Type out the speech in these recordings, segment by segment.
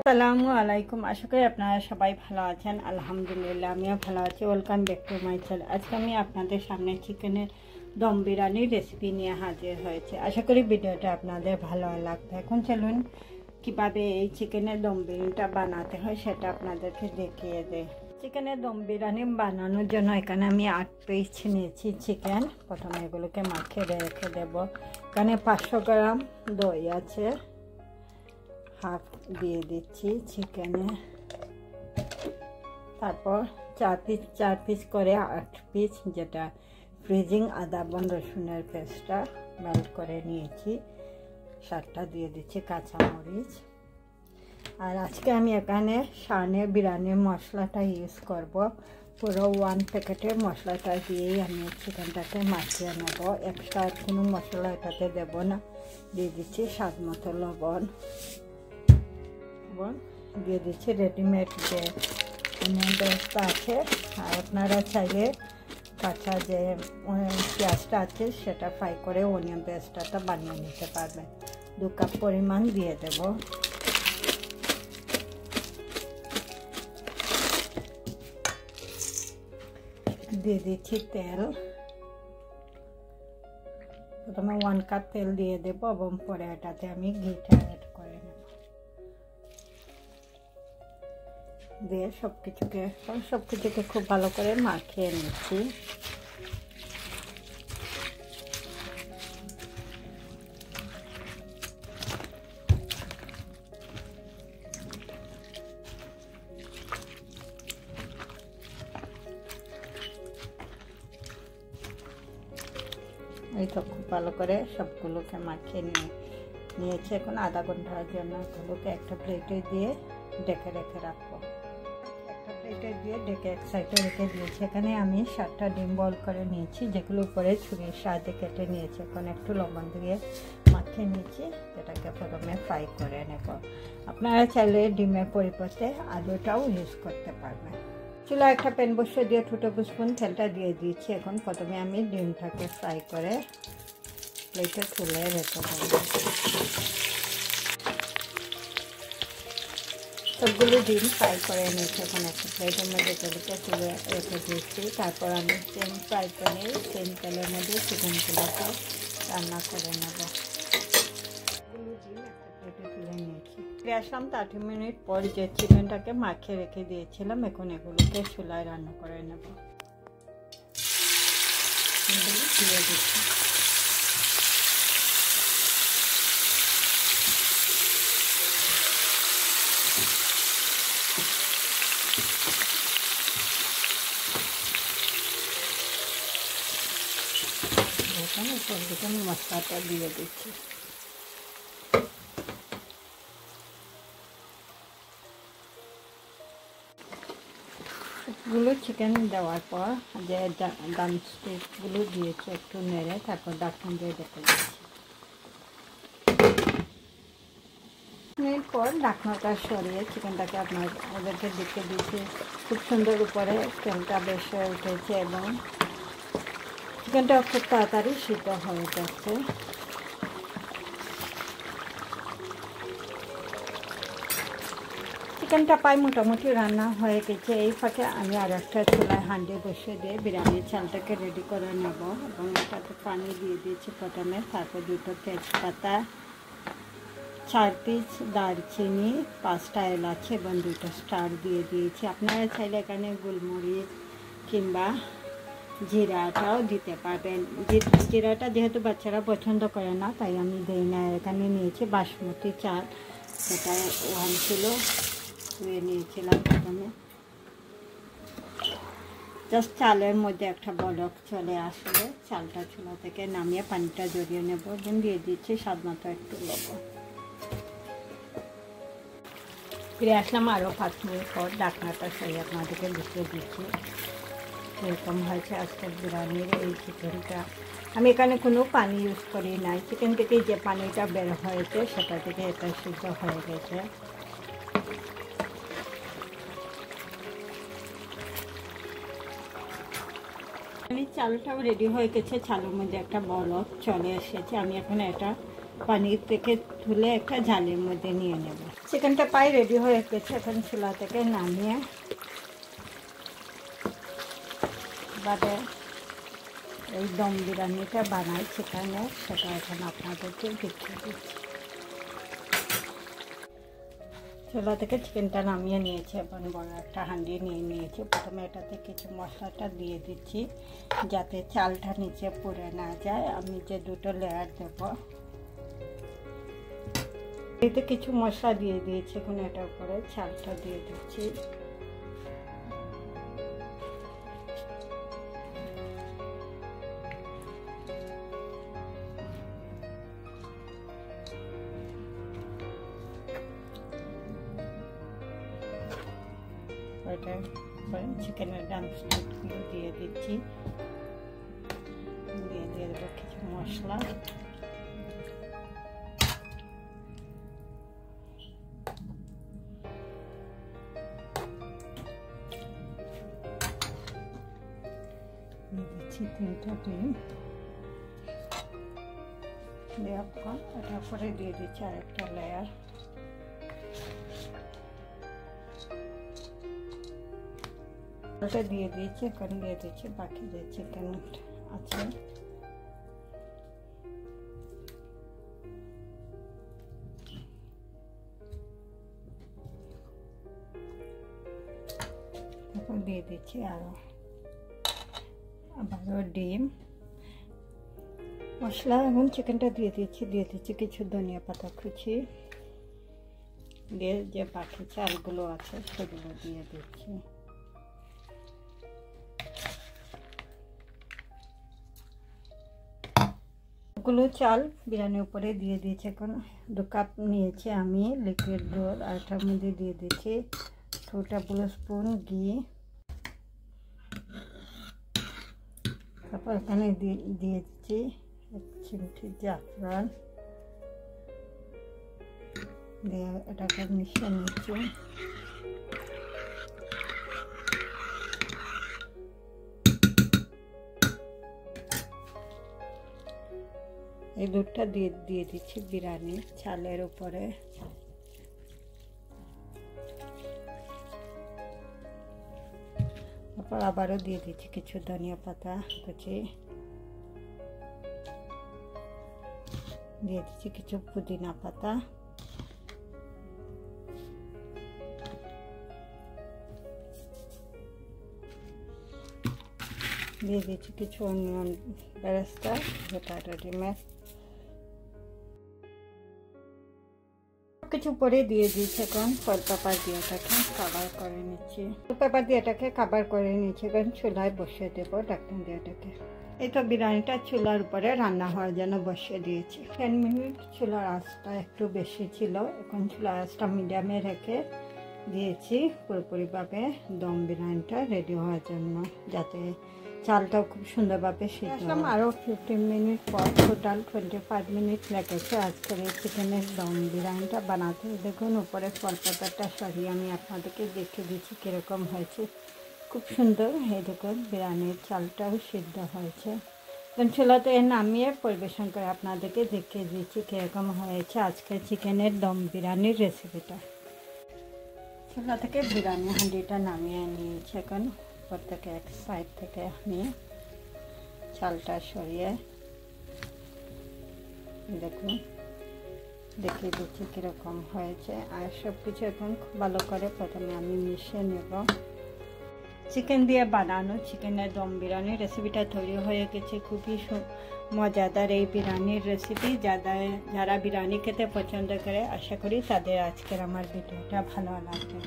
আসসালামু আলাইকুম। আশা করি আপনারা সবাই ভালো আছেন। আলহামদুলিল্লাহ আমিও ভালো আছি। Welcome back to my channel. আজকে আমি আপনাদের সামনে চিকেনের দম বিরিয়ানির রেসিপি নিয়ে হাজির হয়েছে। আশা করি ভিডিওটা আপনাদের ভালো লাগবে। এখন চলুন কিভাবে এই চিকেনের দম বিরিয়ানিটা বানাতে হয় সেটা আপনাদেরকে দেখিয়ে দেয়। চিকেনের দম বিরিয়ানি বানানোর জন্য এখানে আমি 8 পিস নিয়েছি চিকেন। প্রথমে এগুলোকে মাখিয়ে রেখে দেব। এখানে 500 গ্রাম দই আছে, হাফ দিয়ে দিচ্ছি চিকেনে। তারপর 4 পিস করে 8 পিস যেটা ফ্রিজিং আদা রসুনের পেস্টটা মেল্ট করে নিয়েছি, 7টা দিয়ে দিচ্ছি কাঁচামরিচ। আর আজকে আমি এখানে শানে বিরিয়ানির মশলাটা ইউজ করব। পুরো 1 প্যাকেটের মশলাটা দিয়েই আমি চিকেনটাকে মাখিয়ে নেব। এক্সট্রা কোনো মশলা এটাতে দেব না। দিয়ে দিচ্ছি স্বাদ মতো লবণ, দিয়ে দিচ্ছি রেডিমেড যে অনিয়ন পেস্টটা আছে। আর আপনারা চাইলে কাঁচা যে পেঁয়াজটা আছে সেটা ফ্রাই করে অনিয়ন পেস্টটা বানিয়ে নিতে পারবেন। 2 কাপ পরিমাণ দিয়ে দেব। দিয়ে দিচ্ছি তেল। প্রথমে 1 কাপ তেল দিয়ে দেব এবং পরে এটাতে আমি ঘিটা অ্যাড করে নেব। দিয়ে সবকিছুকে খুব ভালো করে মাখিয়ে নিচ্ছি। এই তো খুব ভালো করে সবগুলোকে মাখিয়ে নিয়েছি। এখন আধা ঘন্টার জন্য এগুলোকে একটা প্লেটে দিয়ে ঢেকে রেখে রাখবো। একটা প্লেটে দিয়ে ঢেকে এক সাইডে রেখে দিয়েছি। এখানে আমি 7টা ডিম বল করে নিয়েছি, যেগুলো উপরে ছুরির সাহায্যে কেটে নিয়েছি। এখন একটু লবণ দিয়ে মাখিয়ে নিয়েছি, যেটাকে প্রথমে ফ্রাই করে নেব। আপনারা চাইলে ডিমের পরিবর্তে আলুটাও ইউজ করতে পারবেন। চুলা একটা প্যান বসিয়ে দিয়ে 2 টেবিলস্পুন তেলটা দিয়ে দিয়েছি। এখন প্রথমে আমি ডিমটাকে ফ্রাই করে প্লেটে তুলে রেখে দেব। সবগুলো ডিম ফ্রাই করে নিয়েছি। এখন একটা প্লেটের মধ্যে তেলটা তুলে রেখে দিয়েছি। তারপর আমি সেম ফ্রাই প্যানে সেম তেলের মধ্যে চিকেনগুলোকে রান্না করে নেব। ডিম একটা প্লেটে তুলে নিয়েছি। ফিরে আসলাম 30 মিনিট পর যে চিকেনটাকে মাখিয়ে রেখে দিয়েছিলাম। এখন এগুলোকে চুলায় রান্না করে নেব। দিয়ে দিচ্ছি। মশলাটা দিয়ে দিচ্ছি। গুলো চিকেন দেওয়ার পর যে ড্রামস্টিকগুলো দিয়েছি একটু নেড়ে তারপর ঢাকনা দিয়ে রেখে দিচ্ছি। মিনিট পর ঢাকনাটা সরিয়ে চিকেনটাকে আপনাদেরকে দেখে দিচ্ছি। খুব সুন্দর উপরে তেলটা বেশ হয়ে উঠেছে এবং চিকেনটা খুব তাড়াতাড়ি সিদ্ধ হয়ে যাচ্ছে। চিকেনটা প্রায় মোটামুটি রান্না হয়ে গেছে। এই ফাঁকে আমি আর একটা চুলায় হাঁড়ি বসিয়ে দিয়ে বিরিয়ানির চালটাকে রেডি করে নেব এবং এটাতে পানি দিয়ে দিয়েছি প্রথমে। তারপর 2টো তেজপাতা, 4 পিস দারচিনি, 5টা এলাচ এবং 2টা স্টার দিয়ে দিয়েছি। আপনারা চাইলে এখানে গোলমরিচ কিংবা জিরাটাও দিতে পারবেন। জিরাটা যেহেতু বাচ্চারা পছন্দ করে না তাই আমি দিই না। এখানে নিয়েছি বাসমতি চাল, সেটা 1 কিলো ধুয়ে নিয়েছিলাম। প্রথমে জাস্ট চালের মধ্যে একটা বলক চলে আসলে চালটা চুলা থেকে নামিয়ে পানিটা জড়িয়ে নেব এবং দিয়ে দিচ্ছি স্বাদ মতো একটু লবণ। ফিরে আসলাম আরও 5 মিনিট পর। ঢাকনাটা সেই আপনাদেরকে দেখিয়ে দিচ্ছি এরকম হয়েছে আজকের বিরিয়ানির এই চিকেনটা। আমি এখানে কোনো পানি ইউজ করি নাই। চিকেন থেকে যে পানিটা বের হয়েছে সেটা থেকে এটা সিদ্ধ হয়ে গেছে। চালটাও রেডি হয়ে গেছে। চালের মধ্যে একটা বলক চলে এসেছে। আমি এখন এটা পানি থেকে তুলে একটা ঝালের মধ্যে নিয়ে নেব। চিকেনটা প্রায় রেডি হয়ে গেছে, এখন চুলা থেকে নামিয়ে বাদে এই দম বিরিয়ানিটা বানাই চিকেনের, সেটা এখন আপনাদেরকে দেখিয়ে দিচ্ছি। চুলা থেকে চিকেনটা নামিয়ে নিয়েছি, এখন বড় একটা হাঁড়ি নিয়ে নিয়েছি। প্রথমে এটাতে কিছু মশলাটা দিয়ে দিচ্ছি যাতে চালটা নিচে পুড়ে না যায়। আমি যে দুটো লেয়ার দেব, এতে কিছু মশলা দিয়ে দিয়েছি, এখন এটার উপরে চালটা দিয়ে দিচ্ছি। চিকেনের ড্রামস্টিকগুলো দিয়ে দিচ্ছি, দিয়ে দেবো কিছু মশলা। দিচ্ছি 3টা ডিম, দেওয়ার পর এটার পরে দিয়ে দিচ্ছি আরেকটা লেয়ার। ওটা দিয়ে দিয়েছি, এখন দিয়ে দিচ্ছি বাকি যে চিকেন আছে। এখন দিয়ে দিচ্ছি আবারও ডিম, মশলা এবং চিকেনটা দিয়ে দিচ্ছি কিছু ধনিয়া পাতা কুচি দিয়ে, যে বাকি চালগুলো আছে সেগুলো দিয়ে দিচ্ছি। গুলো চাল বিরিয়ানির উপরে দিয়ে দিয়েছি। এখন 2 কাপ নিয়েছি আমি লিকুইড দুধ, আর এটার মধ্যে দিয়ে দিচ্ছি 2 টেবিলস্পুন ঘি। তারপর এখানে দিয়ে দিচ্ছি 1 চিমটি জাফরান দিয়ে এটাকে মিশিয়ে নিচ্ছি। এই দুধটা দিয়ে দিচ্ছি বিরিয়ানি চালের উপরে। তারপর আবারও দিয়ে দিচ্ছি কিছু ধনিয়া পাতা কুচি, দিয়ে দিচ্ছি কিছু পুদিনা পাতা, দিয়ে দিচ্ছি কিছু অনিয়ন বেরেস্তা যেটা রেডিমেড। কিছু পরে দিয়ে দিয়েছি, এখন ফয়েল পেপার দিয়ে এটাকে কভার করে নিচ্ছি। ফয়েল পেপার দিয়ে এটাকে কভার করে নিচ্ছি, এখন চুলায় বসিয়ে দেবো ঢাকনা দিয়ে এটাকে। এই তো বিরিয়ানিটা চুলার উপরে রান্না হওয়ার জন্য বসিয়ে দিয়েছি। 10 মিনিট চুলার আঁচটা একটু বেশি ছিল, এখন চুলার আঁচটা মিডিয়ামে রেখে দিয়েছি পুরোপুরিভাবে দম বিরিয়ানিটা রেডি হওয়ার জন্য, যাতে চালটাও খুব সুন্দরভাবে সিদ্ধ হয়। আরও 15 মিনিট পর টোটাল 25 মিনিট লেগেছে আজকের এই চিকেনের দম বিরিয়ানিটা বানাতে। দেখুন উপরে ফল পাতাটা সরিয়ে আমি আপনাদেরকে দেখিয়ে দিচ্ছি কীরকম হয়েছে, খুব সুন্দর। এই দেখুন বিরিয়ানির চালটাও সিদ্ধ হয়েছে। এখন চুলাতে নামিয়ে পরিবেশন করে আপনাদেরকে দেখিয়ে দিচ্ছি কীরকম হয়েছে আজকের চিকেনের দম বিরিয়ানির রেসিপিটা। চুলা থেকে বিরিয়ানি হাঁড়িটা নামিয়ে নিয়েছি, এখন প্রত্যেকে এক সাইড থেকে আমি চালটা সরিয়ে দেখুন দেখিয়ে দিচ্ছি কীরকম হয়েছে। আর সব কিছু এখন খুব ভালো করে প্রথমে আমি মিশিয়ে নেব। চিকেন দিয়ে বানানো চিকেনের দম বিরিয়ানির রেসিপিটা তৈরি হয়ে গেছে। খুবই মজাদার এই বিরিয়ানির রেসিপি। যারা বিরিয়ানি খেতে পছন্দ করে আশা করি তাদের আজকের আমার ভিডিওটা ভালো লাগবে।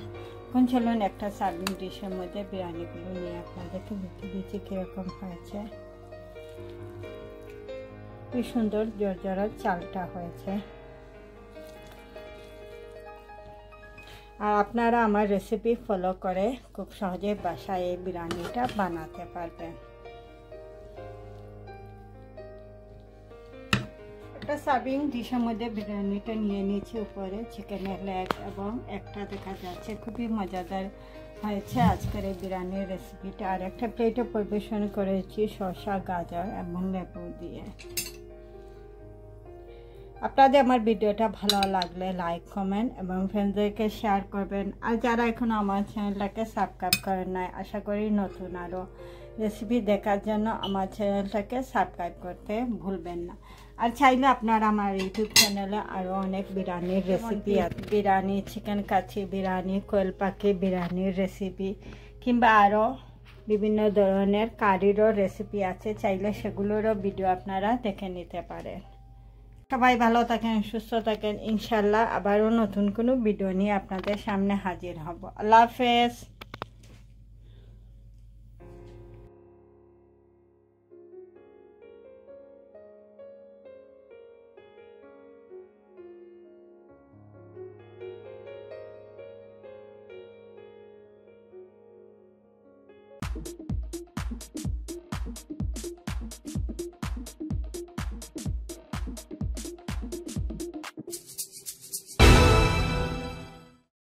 এখন চলুন একটা সার্ভিং ডিশের মধ্যে বিরিয়ানিগুলো নিয়ে আপনাদেরকে দেখিয়ে দিচ্ছি কীরকম হয়েছে। খুব সুন্দর জর্জরা চালটা হয়েছে। আর আপনারা আমার রেসিপি ফলো করে খুব সহজে বাসায় এই বিরিয়ানিটা বানাতে পারবেন। একটা সার্ভিং ডিশের মধ্যে বিরিয়ানিটা নিয়ে নিয়েছি, উপরে চিকেনের লেগ এবং একটা দেখা যাচ্ছে। খুবই মজাদার হয়েছে আজকের এই বিরিয়ানির রেসিপিটা। আর একটা প্লেটে পরিবেশন করেছি শসা, গাজর এবং লেবু দিয়ে। আপনাদের আমার ভিডিওটা ভালো লাগলে লাইক কমেন্ট এবং ফ্রেন্ডদেরকে শেয়ার করবেন। আর যারা এখনও আমার চ্যানেলটাকে সাবস্ক্রাইব করেন নাই, আশা করি নতুন আরও রেসিপি দেখার জন্য আমার চ্যানেলটাকে সাবস্ক্রাইব করতে ভুলবেন না। আর চাইলে আপনারা আমার ইউটিউব চ্যানেলে আরও অনেক বিরিয়ানির রেসিপি আছে, বিরিয়ানি, চিকেন কাচ্চি বিরিয়ানি, কোয়েল পাখি বিরিয়ানির রেসিপি কিংবা আরও বিভিন্ন ধরনের কারিরও রেসিপি আছে, চাইলে সেগুলোরও ভিডিও আপনারা দেখে নিতে পারেন। সবাই ভালো থাকেন, সুস্থ থাকেন। ইনশাল্লাহ আবারও নতুন কোনো ভিডিও নিয়ে আপনাদের সামনে হাজির হব। আল্লাহ হাফেজ।